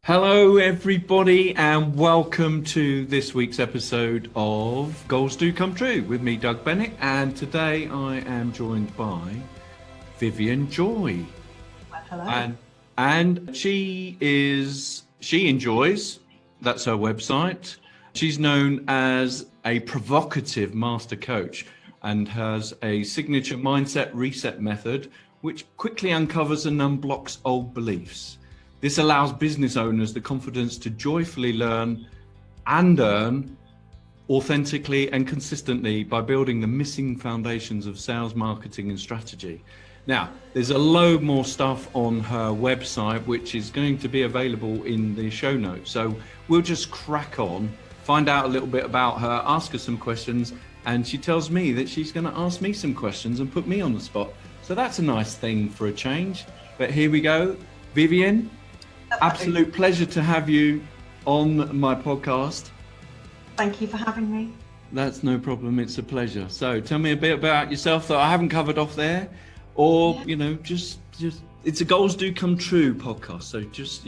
Hello, everybody, and welcome to this week's episode of Goals Do Come True with me, Doug Bennett. And today I am joined by Vivienne Joy. Hello. And she enjoys, that's her website. She's known as a provocative master coach and has a signature mindset reset method, which quickly uncovers and unblocks old beliefs. This allows business owners the confidence to joyfully learn and earn authentically and consistently by building the missing foundations of sales, marketing, and strategy. Now, there's a load more stuff on her website, which is going to be available in the show notes. So we'll just crack on, find out a little bit about her, ask her some questions, and she tells me that she's going to ask me some questions and put me on the spot. So that's a nice thing for a change. But here we go. Vivienne, absolute pleasure to have you on my podcast. Thank you for having me. That's no problem. It's a pleasure. So tell me a bit about yourself that I haven't covered off there, or, just it's a Goals Do Come True podcast. So just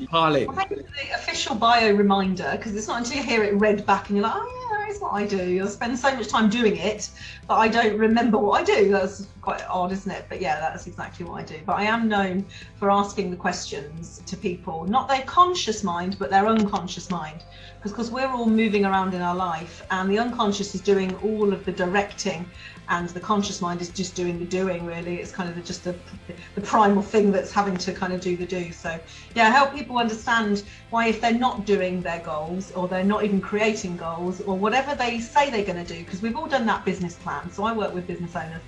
pile in. Well, thank you for the official bio reminder, because it's not until you hear it read back and you're like, oh yeah, that is what I do. I spend so much time doing it, but I don't remember what I do. That's quite odd, isn't it? But yeah, that's exactly what I do. But I am known for asking the questions to people, not their conscious mind, but their unconscious mind. Because we're all moving around in our life, and the unconscious is doing all of the directing, and the conscious mind is just doing the doing, really. It's kind of just the primal thing that's having to kind of do the do. So yeah, help people understand why, if they're not doing their goals, or they're not even creating goals, or whatever they say they're going to do, because we've all done that business plan. So I work with business owners,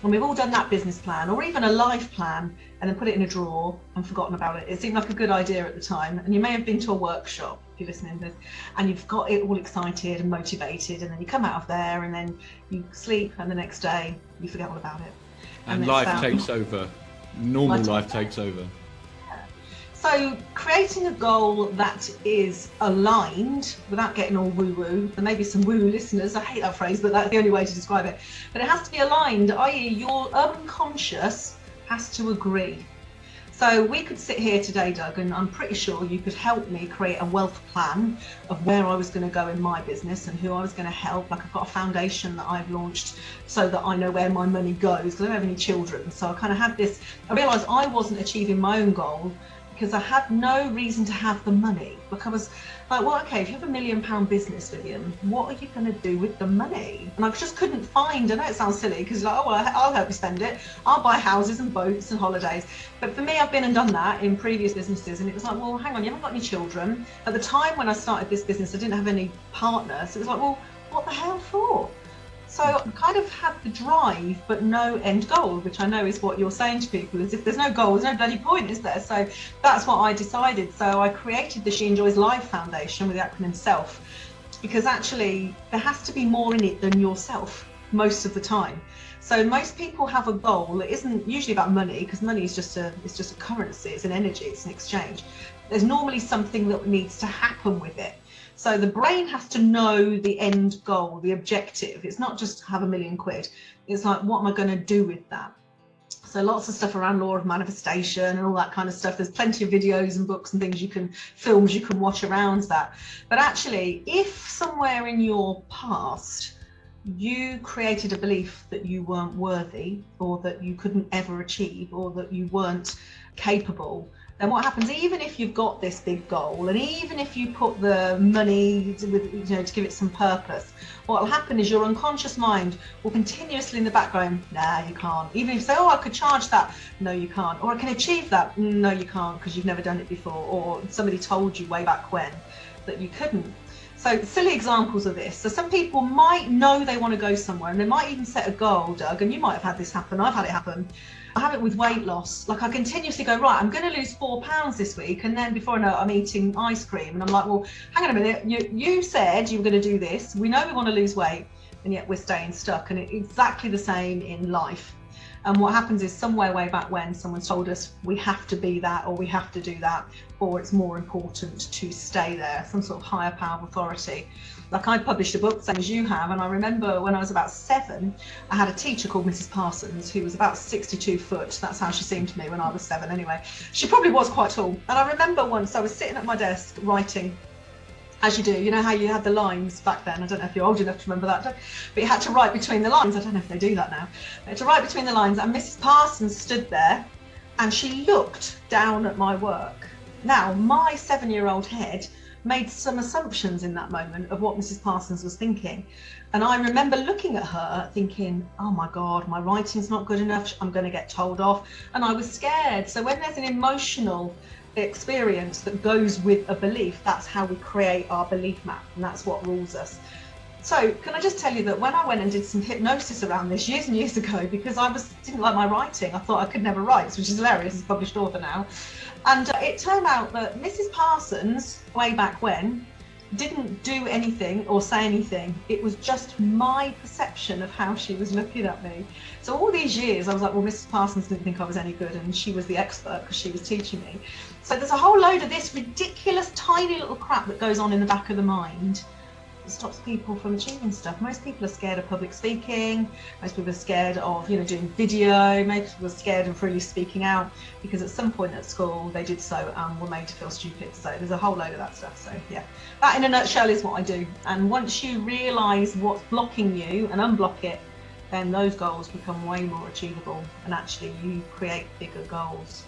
and we've all done that business plan, or even a life plan, and then put it in a drawer and forgotten about it. It seemed like a good idea at the time, and you may have been to a workshop, if you're listening to this, and you've got it all excited and motivated, and then you come out of there and then you sleep, and the next day you forget all about it. And life takes over. Normal life takes over. So creating a goal that is aligned, without getting all woo-woo, there may be some woo-woo listeners, I hate that phrase, but that's the only way to describe it. But it has to be aligned, i.e. your unconscious has to agree. So we could sit here today, Doug, and I'm pretty sure you could help me create a wealth plan of where I was going to go in my business and who I was going to help. Like, I've got a foundation that I've launched so that I know where my money goes, because I don't have any children. So I kind of had this, I realised I wasn't achieving my own goal because I had no reason to have the money. Like, I was like, well, okay, if you have £1 million business, Vivienne, what are you going to do with the money? And I just couldn't find, I know it sounds silly, because like, oh, well, I'll help you spend it. I'll buy houses and boats and holidays. But for me, I've been and done that in previous businesses. And it was like, well, hang on, you haven't got any children. At the time when I started this business, I didn't have any partner. So it was like, well, what the hell for? So I kind of had the drive, but no end goal, which I know is what you're saying to people, is if there's no goal, there's no bloody point, is there? So that's what I decided. So I created the She Enjoys Life Foundation with the acronym SELF, because actually there has to be more in it than yourself most of the time. So most people have a goal that isn't usually about money, because money is just a currency, it's an energy, it's an exchange. There's normally something that needs to happen with it. So the brain has to know the end goal, the objective. It's not just have £1 million. It's like, what am I going to do with that? So lots of stuff around law of manifestation and all that kind of stuff. There's plenty of videos and books and films you can watch around that. But actually, if somewhere in your past you created a belief that you weren't worthy, or that you couldn't ever achieve, or that you weren't capable, then what happens, even if you've got this big goal, and even if you put the money to give it some purpose, what will happen is your unconscious mind will continuously in the background, nah, you can't. Even if you say, oh, I could charge that, no, you can't. Or I can achieve that, no, you can't, because you've never done it before, or somebody told you way back when that you couldn't. So silly examples of this. So some people might know they want to go somewhere, and they might even set a goal, Doug, and you might have had this happen. I've had it happen. I have it with weight loss. Like, I continuously go, right, I'm going to lose 4 pounds this week, and then before I know it, I'm eating ice cream, and I'm like, well, hang on a minute, you said you were going to do this. We know we want to lose weight, and yet we're staying stuck. And it's exactly the same in life. And what happens is somewhere way back when someone told us we have to be that, or we have to do that, or it's more important to stay there, some sort of higher power of authority. Like, I published a book, same as you have, and I remember when I was about 7, I had a teacher called Mrs. Parsons, who was about 62 foot. That's how she seemed to me when I was 7 anyway. She probably was quite tall. And I remember once I was sitting at my desk writing, as you do, you know how you had the lines back then. I don't know if you're old enough to remember that, but you had to write between the lines. I don't know if they do that now. You had to write between the lines, and Mrs. Parsons stood there and she looked down at my work. Now, my 7-year-old head made some assumptions in that moment of what Mrs. Parsons was thinking. And I remember looking at her thinking, oh my God, my writing's not good enough. I'm going to get told off. And I was scared. So when there's an emotional experience that goes with a belief, that's how we create our belief map, and that's what rules us. So can I just tell you that when I went and did some hypnosis around this years and years ago, because I didn't like my writing, I thought I could never write, which is hilarious as a published author now, and it turned out that Mrs. Parsons, way back when, didn't do anything or say anything. It was just my perception of how she was looking at me. So all these years I was like, well, Mrs. Parsons didn't think I was any good, and she was the expert because she was teaching me. So there's a whole load of this ridiculous tiny little crap that goes on in the back of the mind that stops people from achieving stuff. Most people are scared of public speaking. Most people are scared of, doing video. Most people are scared of really speaking out because at some point at school they did so and were made to feel stupid. So there's a whole load of that stuff. So yeah, that in a nutshell is what I do. And once you realise what's blocking you and unblock it, then those goals become way more achievable, and actually you create bigger goals.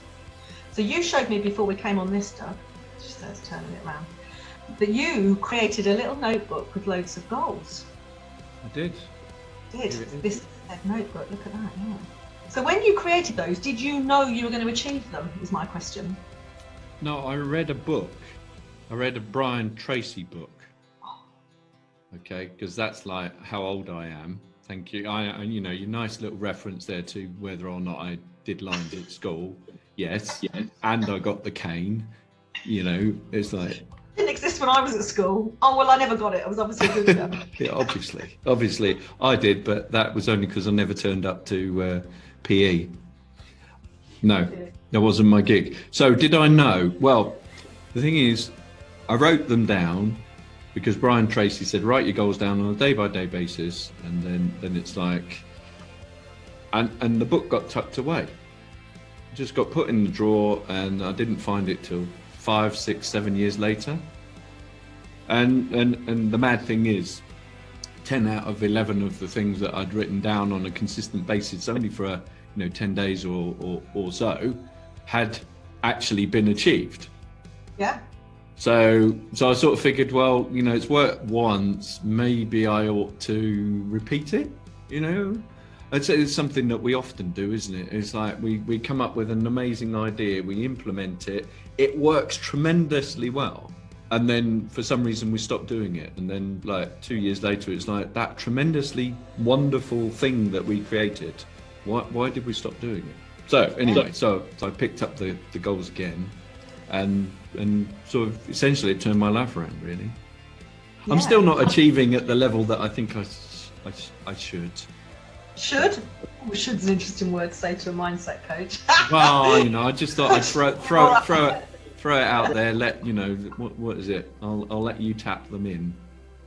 So you showed me before we came on this, Doug, just let's turn it around, that you created a little notebook with loads of goals. I did. This notebook, look at that, yeah. So when you created those, did you know you were going to achieve them, is my question. No, I read a book. I read a Brian Tracy book. Okay, because that's like how old I am. Thank you. Your nice little reference there to whether or not I did lines at school. Yes. And I got the cane. It's like... It didn't exist when I was at school. Oh, well, I never got it. I was obviously good enough. Yeah, obviously I did, but that was only because I never turned up to PE. No, that wasn't my gig. So did I know? Well, the thing is, I wrote them down because Brian Tracy said, write your goals down on a day-by-day basis, and then it's like... And the book got tucked away. It just got put in the drawer, and I didn't find it till 5, 6, 7 years later. And the mad thing is, 10 out of 11 of the things that I'd written down on a consistent basis, only for 10 days or so, had actually been achieved. Yeah. So I sort of figured, well, it's worked once, maybe I ought to repeat it, It's something that we often do, isn't it? It's like we come up with an amazing idea, we implement it, it works tremendously well, and then for some reason we stop doing it, and then like 2 years later it's like that tremendously wonderful thing that we created, why did we stop doing it? So anyway, so I picked up the goals again, and sort of essentially it turned my life around, really. Yeah. I'm still not achieving at the level that I think I should. Should? Oh, should's an interesting word to say to a mindset coach. Well, I just thought I'd throw it out there. Let what is it? I'll let you tap them in.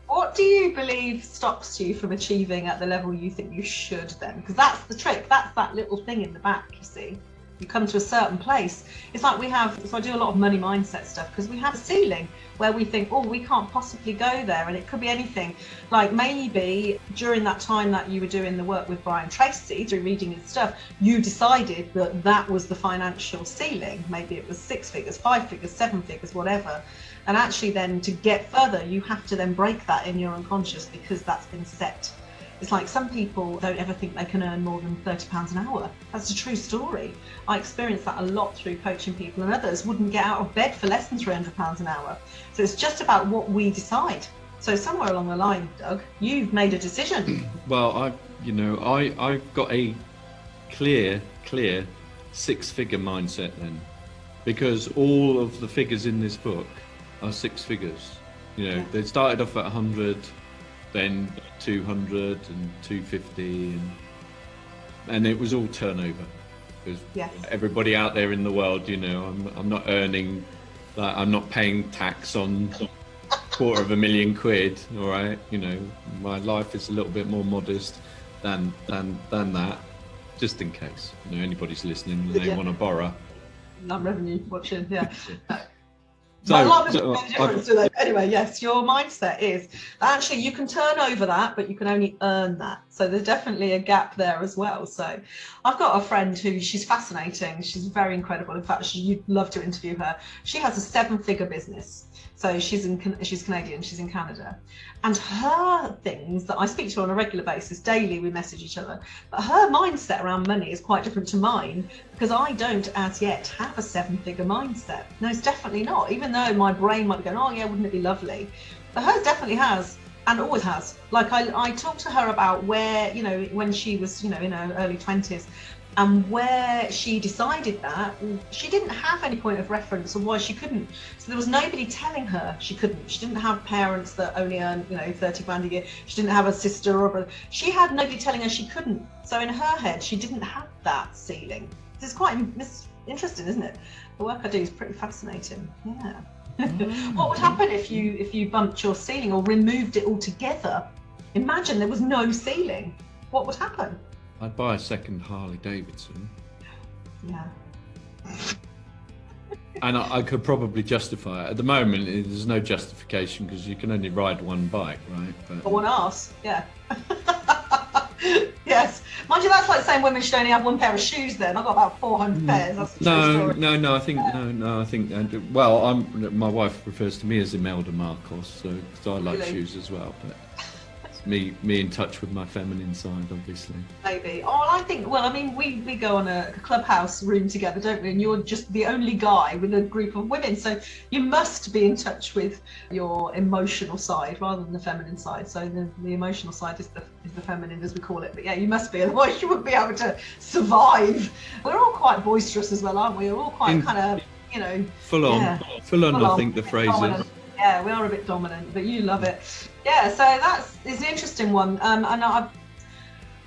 What do you believe stops you from achieving at the level you think you should then? Because that's the trick. That's that little thing in the back, you see. You come to a certain place. It's like so I do a lot of money mindset stuff because we have a ceiling where we think, oh, we can't possibly go there, and it could be anything. Like maybe during that time that you were doing the work with Brian Tracy, through reading his stuff, you decided that was the financial ceiling. Maybe it was 6 figures, 5 figures, 7 figures, whatever. And actually then to get further, you have to then break that in your unconscious because that's been set. It's like some people don't ever think they can earn more than £30 an hour. That's a true story. I experienced that a lot through coaching people, and others wouldn't get out of bed for less than £300 an hour. So it's just about what we decide. So somewhere along the line, Doug, you've made a decision. Well, I've got a clear 6-figure mindset then, because all of the figures in this book are 6 figures. They started off at 100, then 200 and 250, And it was all turnover, because everybody out there in the world, you know, I'm not earning, like, I'm not paying tax on £250,000, all right? You know, my life is a little bit more modest than that, just in case, you know, anybody's listening and they want to borrow. Not revenue watching, yeah. So, a lot of people make a difference to that. Anyway, yes, your mindset is actually you can turn over that, but you can only earn that. So there's definitely a gap there as well. So I've got a friend who, she's fascinating. She's very incredible. In fact, you'd love to interview her. She has a 7-figure business. So she's Canadian, she's in Canada. And her things that I speak to her on a regular basis, daily we message each other, but her mindset around money is quite different to mine, because I don't as yet have a 7-figure mindset. No, it's definitely not, even though my brain might be going, oh yeah, wouldn't it be lovely? But hers definitely has, and always has. Like I talked to her about where, you know, when she was, you know, in her early 20s, and where she decided that she didn't have any point of reference of why she couldn't. So there was nobody telling her she couldn't. She didn't have parents that only earned, you know, 30 grand a year. She didn't have a sister or a brother. She had nobody telling her she couldn't. So in her head, she didn't have that ceiling. It's quite interesting, isn't it? The work I do is pretty fascinating. Yeah. What would happen if you bumped your ceiling or removed it altogether? Imagine there was no ceiling. What would happen? I'd buy a second Harley Davidson. Yeah. And I could probably justify it. At the moment, there's no justification because you can only ride one bike, right? But one arse, yeah. Yes. Mind you, that's like saying women should only have one pair of shoes then. I've got about 400 pairs. That's the true story. No, I think, well, my wife refers to me as Imelda Marcos, so I like shoes as well, but me in touch with my feminine side, obviously. Maybe. Oh, I think, well, I mean, we go on a clubhouse room together, don't we? And you're just the only guy with a group of women. So you must be in touch with your emotional side rather than the feminine side. So the emotional side is the feminine, as we call it. But yeah, you must be, otherwise you wouldn't be able to survive. We're all quite boisterous as well, aren't we? We're all quite kind of, you know. Full on, I think the phrase is. Yeah, we are a bit dominant, but you love it. Yeah, so it's an interesting one. And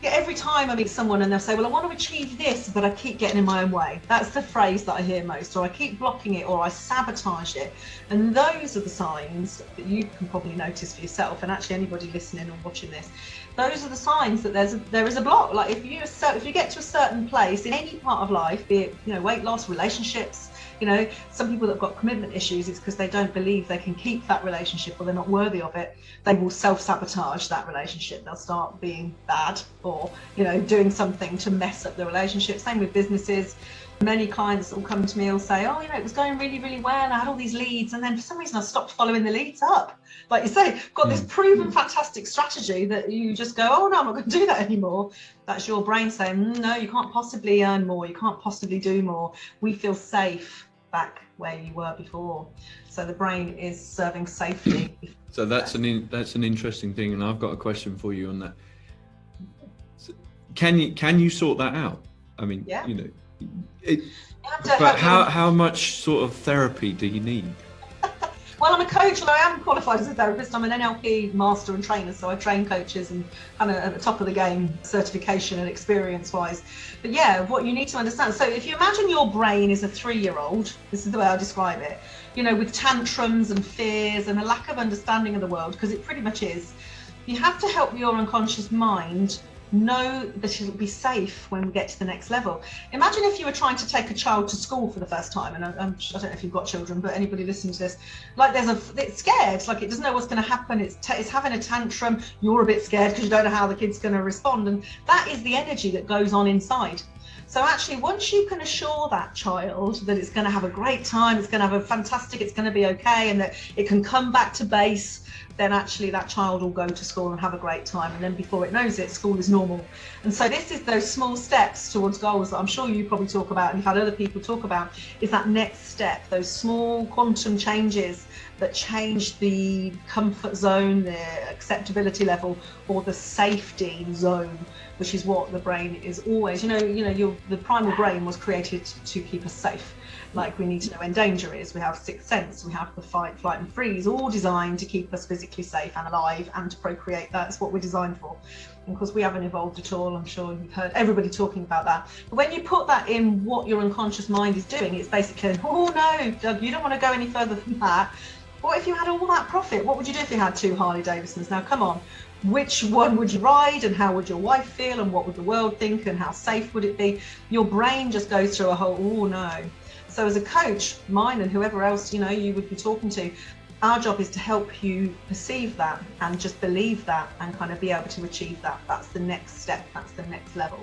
every time I meet someone and they'll say, well, I want to achieve this, but I keep getting in my own way. That's the phrase that I hear most, or I keep blocking it, or I sabotage it. And those are the signs that you can probably notice for yourself, and actually anybody listening or watching this, those are the signs that there is a block. Like if you get to a certain place in any part of life, be it, you know, weight loss, relationships, you know, some people that have got commitment issues, it's because they don't believe they can keep that relationship, or they're not worthy of it. They will self-sabotage that relationship. They'll start being bad, or, you know, doing something to mess up the relationship. Same with businesses. Many clients will come to me and say, oh, you know, it was going really, really well. I had all these leads, and then for some reason I stopped following the leads up. Like you say, got this proven fantastic strategy that you just go, oh no, I'm not going to do that anymore. That's your brain saying, no, you can't possibly earn more. You can't possibly do more. We feel safe back where you were before. So the brain is serving safety. So that's an interesting thing, and I've got a question for you on that. So can you sort that out? I mean, yeah. You know, but how much sort of therapy do you need? Well, I'm a coach, and I am qualified as a therapist. I'm an NLP master and trainer, so I train coaches and kind of at the top of the game, certification and experience-wise. But yeah, what you need to understand. So if you imagine your brain is a 3-year-old, this is the way I describe it, you know, with tantrums and fears and a lack of understanding of the world, because it pretty much is. You have to help your unconscious mind know that it'll be safe when we get to the next level. Imagine if you were trying to take a child to school for the first time, and I don't know if you've got children, but anybody listening to this, like it's scared, like it doesn't know what's going to happen, it's having a tantrum, you're a bit scared because you don't know how the kid's going to respond, and that is the energy that goes on inside. So actually, once you can assure that child that it's going to have a great time, it's going to have a fantastic, it's going to be okay, and that it can come back to base, then actually that child will go to school and have a great time. And then before it knows it, school is normal. And so this is those small steps towards goals that I'm sure you probably talk about, and you've had other people talk about, is that next step, those small quantum changes that change the comfort zone, the acceptability level, or the safety zone, which is what the brain is always, the primal brain was created to keep us safe. Like we need to know when danger is. We have sixth sense, we have the fight, flight and freeze, all designed to keep us physically safe and alive and to procreate. That's what we're designed for. And because we haven't evolved at all, I'm sure you've heard everybody talking about that. But when you put that in what your unconscious mind is doing, it's basically, oh no, Doug, you don't want to go any further than that. What if you had all that profit? What would you do if you had 2 Harley Davidsons? Now, come on, which one would you ride, and how would your wife feel, and what would the world think, and how safe would it be? Your brain just goes through a whole, oh no. So as a coach, mine and whoever else, you know, you would be talking to, our job is to help you perceive that and just believe that and kind of be able to achieve that. That's the next step. That's the next level.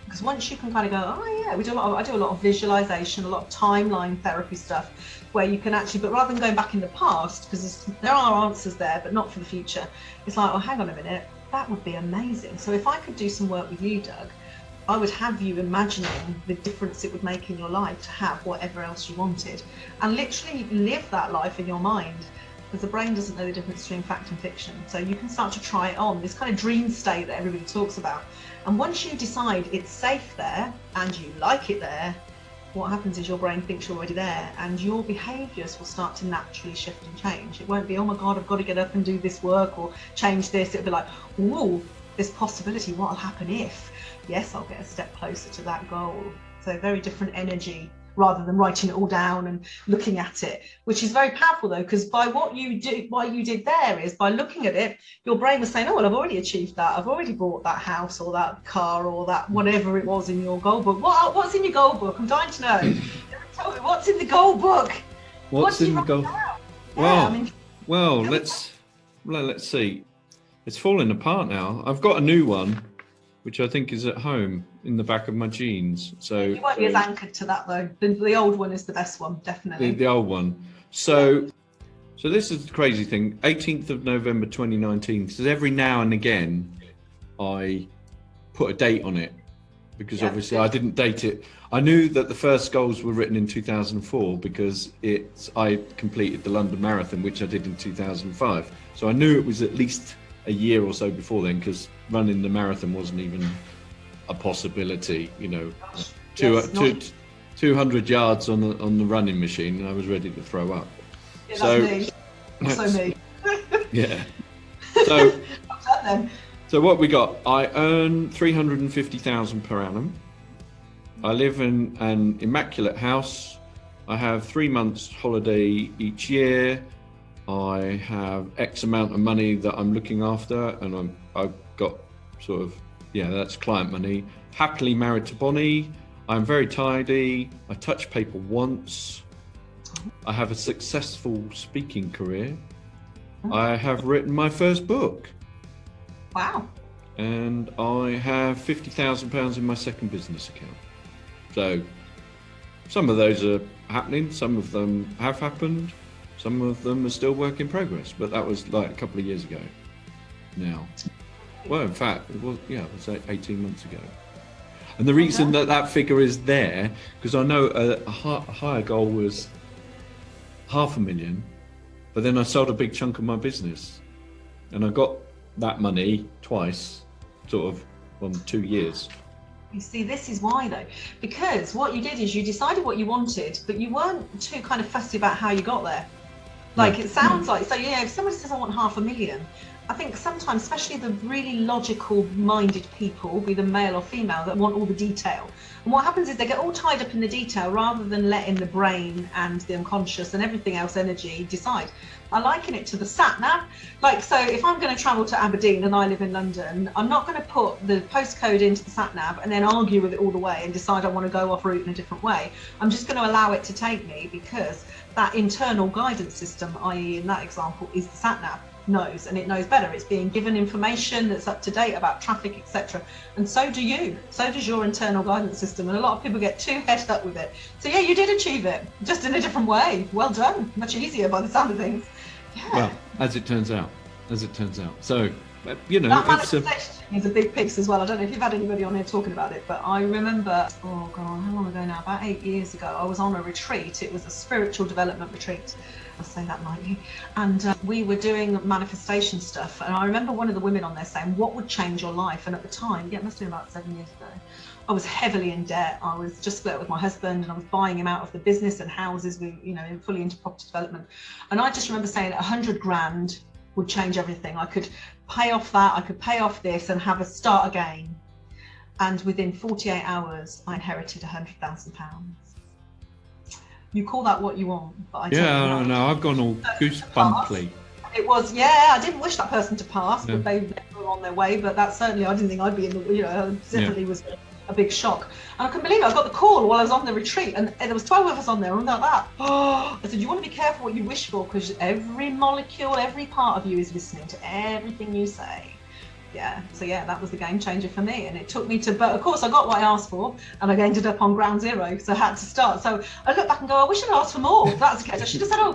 Because once you can kind of go, oh yeah, I do a lot of visualization, a lot of timeline therapy stuff, where you can actually, but rather than going back in the past, because there are answers there, but not for the future. It's like, oh, hang on a minute, that would be amazing. So if I could do some work with you, Doug, I would have you imagining the difference it would make in your life to have whatever else you wanted, and literally live that life in your mind. Because the brain doesn't know the difference between fact and fiction. So you can start to try it on, this kind of dream state that everybody talks about. And once you decide it's safe there and you like it there, what happens is your brain thinks you're already there, and your behaviours will start to naturally shift and change. It won't be, oh my God, I've got to get up and do this work or change this. It'll be like, ooh, this possibility, what'll happen if? Yes, I'll get a step closer to that goal. So very different energy, rather than writing it all down and looking at it, which is very powerful though, because by what you did there is, by looking at it, your brain was saying, oh well, I've already achieved that, I've already bought that house or that car or that whatever it was in your goal book. What's in your goal book? I'm dying to know. Tell me, what's in the goal book? What's in the goal? Well, yeah, well, let's see. It's falling apart now. I've got a new one, which I think is at home in the back of my jeans. So you won't be as anchored to that though. The old one is the best one, definitely. The old one. So this is the crazy thing. 18th of November 2019. So every now and again, I put a date on it, because obviously I didn't date it. I knew that the first goals were written in 2004 because I completed the London Marathon, which I did in 2005. So I knew it was at least a year or so before then, because running the marathon wasn't even a possibility, you know. 200 yards on the running machine and I was ready to throw up. Yeah, so me. Also me. Yeah. So what we got, I earn 350,000 per annum. I live in an immaculate house. I have 3 months holiday each year. I have X amount of money that I'm looking after, and I've got sort of, that's client money. Happily married to Bonnie. I'm very tidy. I touch paper once. I have a successful speaking career. I have written my first book. Wow. And I have £50,000 in my second business account. So some of those are happening. Some of them have happened. Some of them are still work in progress, but that was like a couple of years ago now. Well, in fact, it was 18 months ago. And the reason that figure is there, because I know a higher goal was 500,000, but then I sold a big chunk of my business and I got that money twice, sort of on 2 years. You see, this is why though, because what you did is you decided what you wanted, but you weren't too kind of fussy about how you got there. Like it sounds like, so if somebody says I want 500,000, I think sometimes, especially the really logical minded people, be them male or female, that want all the detail. And what happens is they get all tied up in the detail rather than letting the brain and the unconscious and everything else energy decide. I liken it to the sat nav. Like, so if I'm going to travel to Aberdeen and I live in London, I'm not going to put the postcode into the sat nav and then argue with it all the way and decide I want to go off route in a different way. I'm just going to allow it to take me, because that internal guidance system, i.e. in that example, is the sat nav, knows, and it knows better. It's being given information that's up to date about traffic, etc. And so do you. So does your internal guidance system. And a lot of people get too headed up with it. So yeah, you did achieve it, just in a different way. Well done. Much easier by the sound of things. Yeah. Well, as it turns out. So, that manifestation is a big piece as well. I don't know if you've had anybody on here talking about it, but I remember, oh God, how long ago now? About 8 years ago, I was on a retreat. It was a spiritual development retreat. I say that lightly. And we were doing manifestation stuff. And I remember one of the women on there saying, what would change your life? And at the time, it must have been about 7 years ago, I was heavily in debt. I was just split with my husband and I was buying him out of the business and houses. We, fully into property development. And I just remember saying 100 grand would change everything. I could pay off that, I could pay off this and have a start again. And within 48 hours, I inherited £100,000. You call that what you want, but I don't know. I've gone all goosebumply. It was, I didn't wish that person to pass, but they were on their way. But that certainly, I didn't think I'd be in the, definitely was a big shock. And I couldn't believe it. I got the call while I was on the retreat, and there was 12 of us on there, and like that. Oh, I said, you want to be careful what you wish for, because every molecule, every part of you is listening to everything you say. So that was the game changer for me, and it took me to, but of course I got what I asked for, and I ended up on ground zero, so I had to start. So I look back and go, I wish I'd asked for more. If that's the case, I should have said, I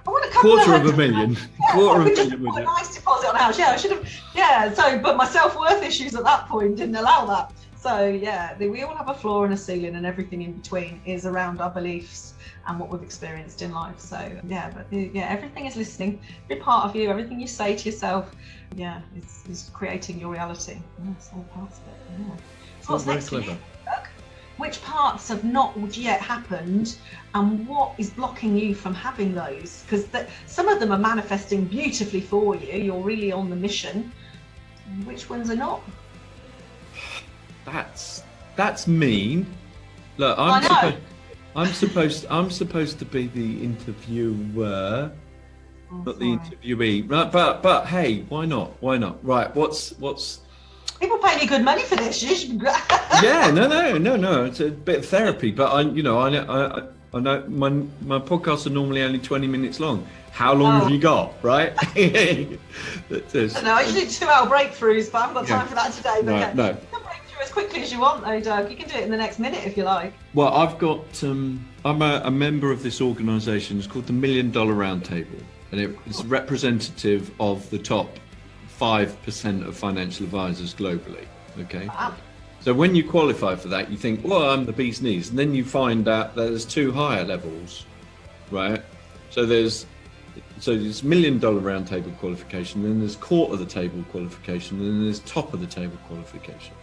want a couple quarter of a million. Quarter of a million. A nice deposit on a house. I should have. So, but my self-worth issues at that point didn't allow that. So we all have a floor and a ceiling, and everything in between is around our beliefs and what we've experienced in life. So everything is listening. Every part of you, everything you say to yourself, is creating your reality. That's all parts of it. So what's next for you? Which parts have not yet happened, and what is blocking you from having those? Because some of them are manifesting beautifully for you. You're really on the mission. Which ones are not? That's mean. Look, I'm supposed to be the interviewer, not the interviewee. Right, but hey, why not? Right, what's people pay me good money for this. You should be great. No. It's a bit of therapy, but I know my podcasts are normally only 20 minutes long. How long have you got, right? I usually do 2-hour breakthroughs, but I haven't got time for that today. But no. You can break through as quickly as you want, though, Doug. You can do it in the next minute if you like. Well, I've got. I'm a member of this organisation. It's called the $1 Million Roundtable, and it's representative of the top 5% of financial advisors globally. Okay. Wow. So when you qualify for that, you think, well, I'm the bee's knees, and then you find out that there's 2 higher levels, right? So there's $1 Million Roundtable qualification, then there's quarter of the table qualification, and then there's top of the table qualification.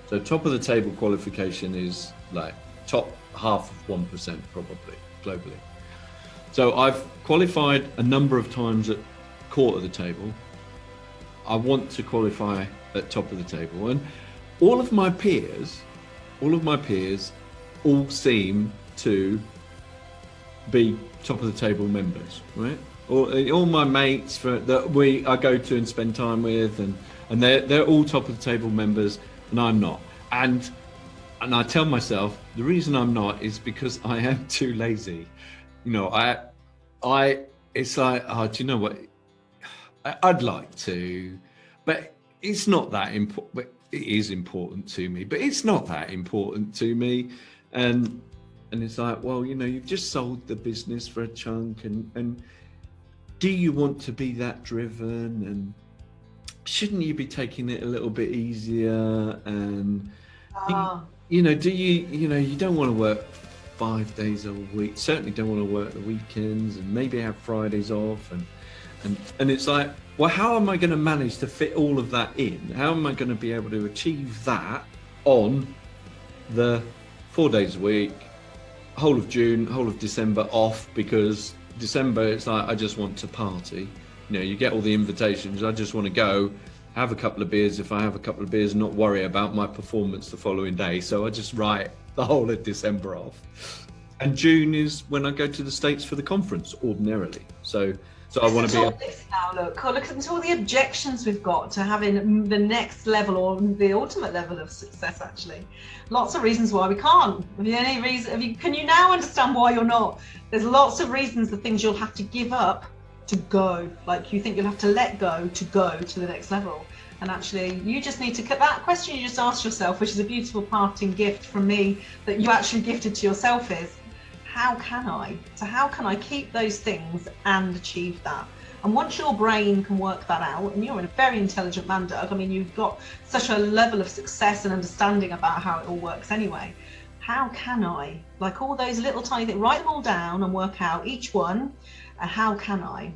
So top of the table qualification is like top half of 1% probably globally. So I've qualified a number of times at quarter of the table. I want to qualify at top of the table, and all of my peers all seem to be top of the table members, right? All my mates that I go to and spend time with, and they're all top of the table members, and I'm not. And I tell myself the reason I'm not is because I am too lazy. It's like, do you know what? I'd like to, but it's not that important. It is important to me, but it's not that important to me. And it's like, well, you've just sold the business for a chunk, and do you want to be that driven? And shouldn't you be taking it a little bit easier? And you don't want to work 5 days a week. Certainly don't want to work the weekends, and maybe have Fridays off. And it's like, well, how am I going to manage to fit all of that in? How am I going to be able to achieve that on the 4 days a week, whole of June, whole of December off? Because December, it's like, I just want to party. You get all the invitations. I just want to go have a couple of beers. If I have a couple of beers, and not worry about my performance the following day. So I just write the whole of December off. And June is when I go to the States for the conference ordinarily. So I want to be. This now, look at all the objections we've got to having the next level or the ultimate level of success. Actually, lots of reasons why we can't. Have you any reason? Can you now understand why you're not? There's lots of reasons, the things you'll have to give up to go. Like you think you'll have to let go to the next level. And actually, you just need to get that question you just asked yourself, which is a beautiful parting gift from me that you actually gifted to yourself, is, how can I? So how can I keep those things and achieve that? And once your brain can work that out, and you're a very intelligent man, Doug, I mean, you've got such a level of success and understanding about how it all works anyway. How can I? Like all those little tiny things, write them all down and work out each one. And how can I?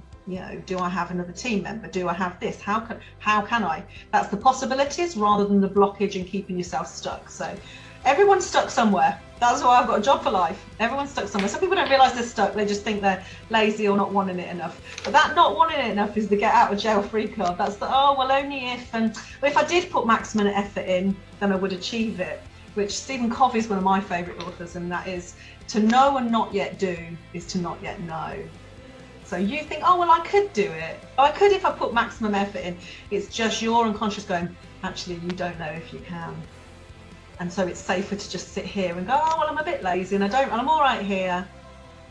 Do I have another team member? Do I have this? How can I? That's the possibilities rather than the blockage and keeping yourself stuck. So everyone's stuck somewhere. That's why I've got a job for life. Everyone's stuck somewhere. Some people don't realise they're stuck. They just think they're lazy or not wanting it enough. But that not wanting it enough is the get out of jail free card. That's the, oh, well, only if. And if I did put maximum effort in, then I would achieve it. Which Stephen Covey is one of my favourite authors, and that is, to know and not yet do is to not yet know. So you think, oh, well, I could do it. Oh, I could if I put maximum effort in. It's just your unconscious going, actually, you don't know if you can. And so it's safer to just sit here and go, oh, well, I'm a bit lazy and I'm all right here.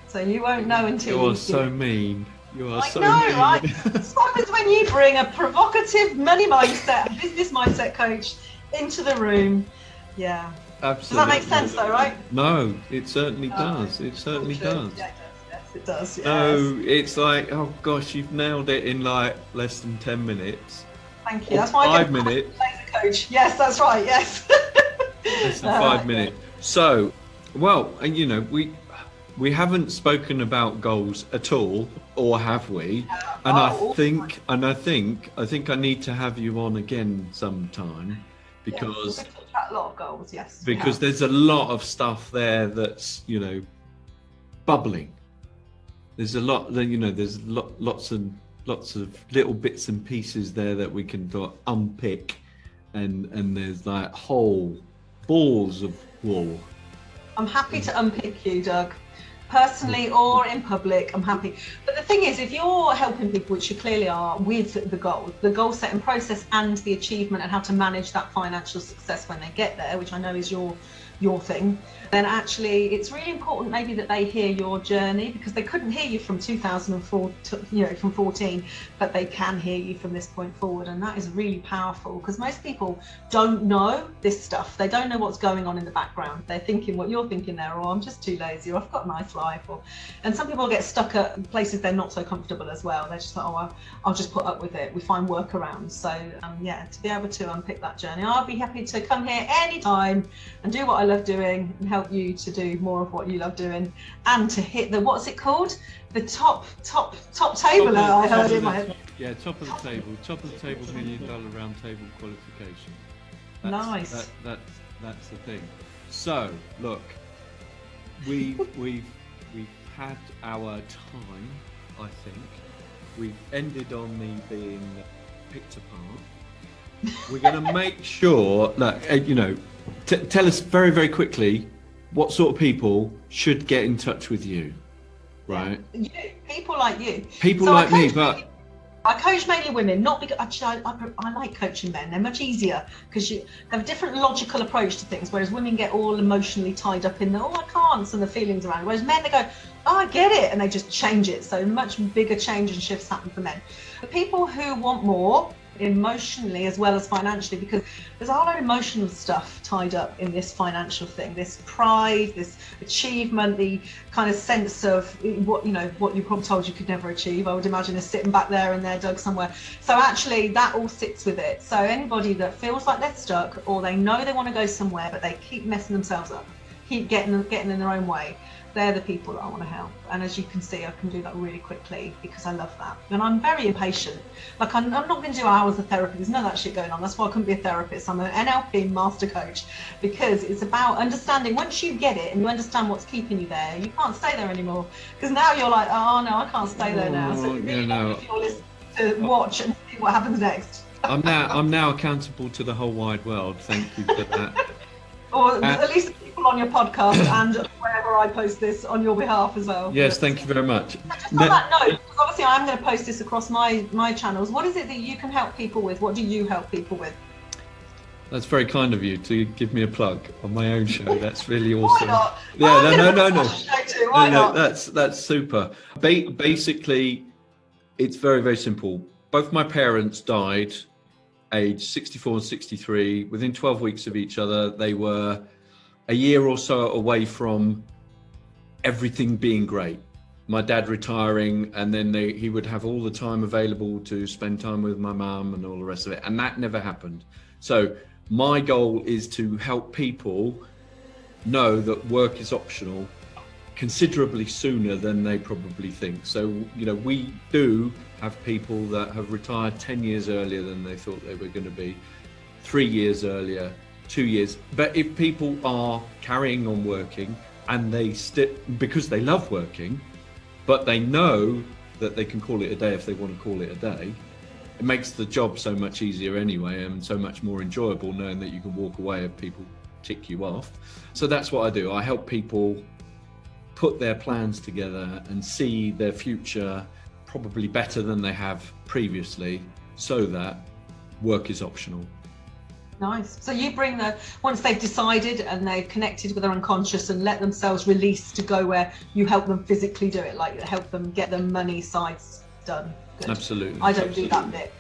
So you won't know until You're so mean. You are so mean. Right? It's what happens when you bring a provocative money mindset, business mindset coach into the room. Yeah. Absolutely. Does that make sense though, right? No, it certainly does. It certainly does. Yeah, it does. Yes, it does. Yes. So it's like, oh gosh, you've nailed it in like less than 10 minutes. Thank you. That's why I 5 minutes. Coach. Yes, that's right. Yes. Less than 5 minutes. So, well, and you know, we haven't spoken about goals at all, or have we? And I think I need to have you on again sometime, because we've talked about a lot of goals. Yes. Because there's a lot of stuff there that's, you know, bubbling. There's a lot, you know, there's lots of little bits and pieces there that we can unpick, and there's like whole balls of wool. I'm happy to unpick you, Doug. Personally or in public, I'm happy. But the thing is, if you're helping people, which you clearly are, with the goal setting process and the achievement and how to manage that financial success when they get there, which I know is your thing, then actually it's really important maybe that they hear your journey, because they couldn't hear you from 2004 to, you know, from 14, but they can hear you from this point forward. And that is really powerful, because most people don't know this stuff. They don't know what's going on in the background. They're thinking what you're thinking there, or I'm just too lazy, or I've got a nice life, and some people get stuck at places they're not so comfortable as well. They're just like, oh, I'll just put up with it. We find workarounds. So yeah, to be able to unpick that journey, I'll be happy to come here anytime and do what I love doing and help you to do more of what you love doing, and to hit the, what's it called, the top table. I heard in my head. Yeah, top of the table $1 million round table qualification. Nice. That's the thing. So look, we've had our time. I think we've ended on me being picked apart. We're going to make sure that, you know, tell us very, very quickly what sort of people should get in touch with you, right? People like you. People so like me, but I coach mainly women, not because actually I like coaching men. They're much easier because you have a different logical approach to things, whereas women get all emotionally tied up in the I can't and the feelings around it. Whereas men, they go, oh, I get it, and they just change it. So much bigger change and shifts happen for men. The people who want more emotionally as well as financially, because there's a whole lot of emotional stuff tied up in this financial thing, this pride, this achievement, the kind of sense of what you probably told you could never achieve. I would imagine is sitting back there in their dug somewhere. So actually that all sits with it. So anybody that feels like they're stuck, or they know they want to go somewhere but they keep messing themselves up, keep getting in their own way, they're the people that I want to help. And as you can see, I can do that really quickly because I love that. And I'm very impatient. Like I'm not going to do hours of therapy. There's none of that shit going on. That's why I couldn't be a therapist. I'm an NLP master coach, because it's about understanding. Once you get it and you understand what's keeping you there, you can't stay there anymore. Because now you're like, oh no, I can't stay there now. So really if you're listening to watch and see what happens next. I'm now accountable to the whole wide world. Thank you for that. Or at least on your podcast and wherever I post this on your behalf as well. Yes, thank you very much. Just on that note, because obviously I'm going to post this across my channels. What is it that you can help people with? What do you help people with? That's very kind of you to give me a plug on my own show. That's really awesome. Why not? Yeah, Why not? That's super. Basically, it's very, very simple. Both my parents died age 64 and 63 within 12 weeks of each other. They were a year or so away from everything being great. My dad retiring, and then he would have all the time available to spend time with my mum and all the rest of it. And that never happened. So my goal is to help people know that work is optional considerably sooner than they probably think. So, you know, we do have people that have retired 10 years earlier than they thought they were going to be, 3 years earlier, 2 years. But if people are carrying on working and because they love working, but they know that they can call it a day if they want to call it a day, it makes the job so much easier anyway, and so much more enjoyable knowing that you can walk away if people tick you off. So that's what I do. I help people put their plans together and see their future probably better than they have previously, so that work is optional. Nice. So you bring once they've decided and they've connected with their unconscious and let themselves release to go where you help them physically do it, like help them get the money sides done. Good. Absolutely. I don't do that bit.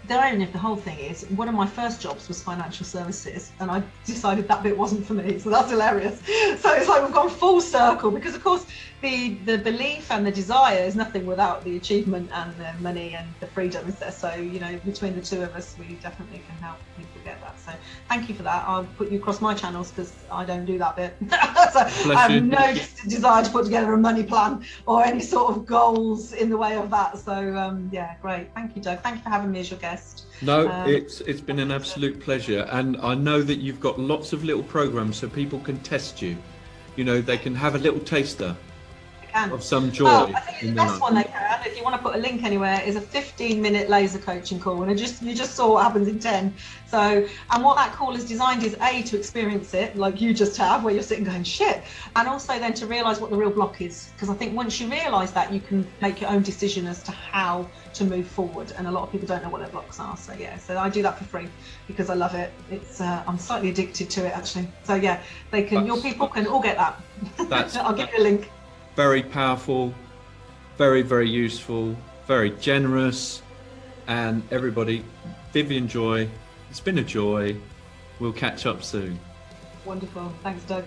The irony of the whole thing is, one of my first jobs was financial services, and I decided that bit wasn't for me, so that's hilarious. So it's like we've gone full circle, because of course the belief and the desire is nothing without the achievement and the money and the freedom, is there? So, you know, between the two of us, we definitely can help people get that. So thank you for that. I'll put you across my channels because I don't do that bit. So I have no desire to put together a money plan or any sort of goals in the way of that. So yeah, great. Thank you, Doug. Thank you for having me as your guest. No, it's been an absolute pleasure, and I know that you've got lots of little programs so people can test you. You know, they can have a little taster of some joy. Well, I think the best one they can, if you want to put a link anywhere, is a 15-minute laser coaching call, and you just saw what happens in 10. So, and what that call is designed is A, to experience it like you just have, where you're sitting going shit, and also then to realise what the real block is, because I think once you realise that, you can make your own decision as to how to move forward, and a lot of people don't know what their blocks are. So yeah, so I do that for free because I love it. It's I'm slightly addicted to it actually. So yeah, your people can all get that. I'll give you a link. Very powerful, very, very useful, very generous, and everybody, Vivienne Joy, it's been a joy. We'll catch up soon. Wonderful. Thanks, Doug.